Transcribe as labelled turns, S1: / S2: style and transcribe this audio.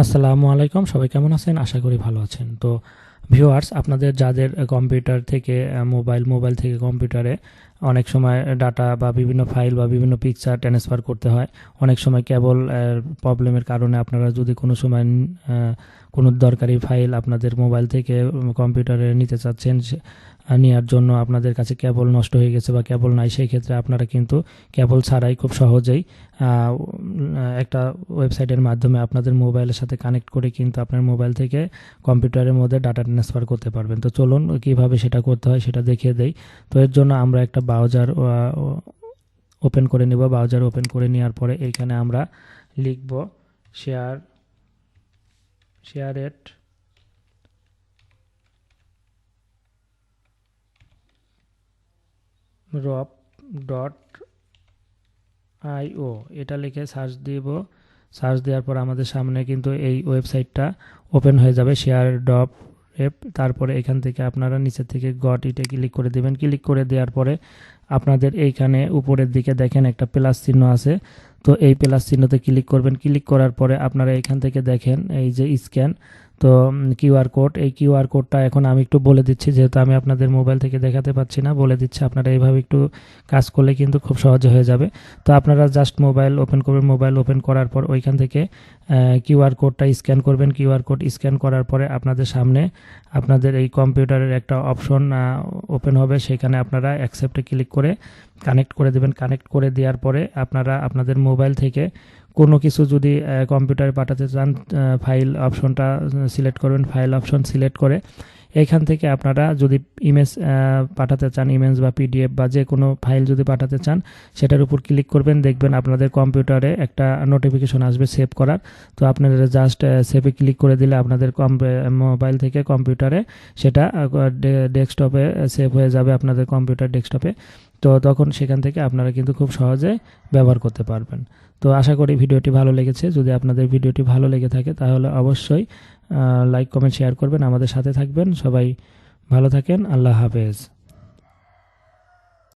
S1: আসসালামু আলাইকুম, সবাই কেমন আছেন? আশা করি ভালো আছেন। তো ভিউয়ার্স, আপনাদের যাদের কম্পিউটার থেকে মোবাইল থেকে কম্পিউটারে অনেক সময় ডাটা বা বিভিন্ন ফাইল বা বিভিন্ন পিকচার ট্রান্সফার করতে হয়। অনেক সময় কেবল প্রবলেমের কারণে আপনারা যদি কোনো সময় কোনো দরকারি ফাইল আপনাদের মোবাইল থেকে কম্পিউটারে নিতে চাচ্ছেন, নেওয়ার জন্য আপনাদের কাছে কেবল নষ্ট হয়ে গেছে বা কেবল নাই, সেই ক্ষেত্রে আপনারা কিন্তু কেবল ছাড়াই খুব সহজেই একটা ওয়েবসাইটের মাধ্যমে আপনাদের মোবাইলের সাথে কানেক্ট করে কিন্তু আপনার মোবাইল থেকে কম্পিউটারের মধ্যে ডাটা ট্রান্সফার করতে পারবেন। তো চলুন কিভাবে সেটা করতে হয় সেটা দেখিয়ে দেই। তো এর জন্য আমরা একটা ব্রাউজার ওপেন করে নেব। ব্রাউজার ওপেন করে নেওয়ার পরে এইখানে আমরা লিখব শেয়ারেট রপ ডট আইও, এটা লিখে সার্চ দিব। সার্চ দেওয়ার পর আমাদের সামনে কিন্তু এই ওয়েবসাইটটা ওপেন হয়ে যাবে, শেয়ার ডট এপ। তারপরে এখান থেকে আপনারা নিচের থেকে গট ইটে ক্লিক করে দেবেন। ক্লিক করে দেওয়ার পরে আপনাদের এইখানে উপরের দিকে দেখেন একটা প্লাস চিহ্ন আছে। তো এই প্লাস চিহ্নতে ক্লিক করবেন। ক্লিক করার পরে আপনারা এখান থেকে দেখেন এই যে স্ক্যান, তো কিউআর কোড, এই কিউআর কোডটা এখন আমি একটু বলে দিচ্ছি, যেহেতু আমি আপনাদের মোবাইল থেকে দেখাতে পাচ্ছি না, বলে দিচ্ছি। আপনারা এইভাবে একটু কাজ করলে কিন্তু খুব সহজে হয়ে যাবে। তো আপনারা জাস্ট মোবাইল ওপেন করবেন। মোবাইল ওপেন করার পর ওইখান থেকে কিউআর কোডটা স্ক্যান করবেন। কিউআর কোড স্ক্যান করার পরে আপনাদের সামনে আপনাদের এই কম্পিউটারের একটা অপশন ওপেন হবে, সেখানে আপনারা অ্যাকসেপ্টে ক্লিক করে কানেক্ট করে দেবেন। কানেক্ট করে দেওয়ার পরে আপনারা আপনাদের মোবাইল থেকে কোনো কিছু যদি কম্পিউটারে পাঠাতে চান, ফাইল অপশনটা সিলেক্ট করবেন। ফাইল অপশন সিলেক্ট করে এইখান থেকে আপনারা যদি ইমেজ পাঠাতে চান, ইমেজ বা পিডিএফ বা যে কোনো ফাইল যদি পাঠাতে চান, সেটার উপর ক্লিক করবেন। দেখবেন আপনাদের কম্পিউটারে একটা নোটিফিকেশন আসবে সেভ করার। তো আপনারা জাস্ট সেভে ক্লিক করে দিলে আপনাদের মোবাইল থেকে কম্পিউটারে সেটা ডেস্কটপে সেভ হয়ে যাবে, আপনাদের কম্পিউটার ডেস্কটপে। তো তখন সেখান থেকে আপনারা কিন্তু খুব সহজে ব্যবহার করতে পারবেন। তো আশা করি ভিডিওটি ভালো লেগেছে। যদি আপনাদের ভিডিওটি ভালো লেগে থাকে তাহলে অবশ্যই লাইক, কমেন্ট, শেয়ার করবেন, আমাদের সাথে থাকবেন। সবাই ভালো থাকেন। আল্লাহ হাফেজ।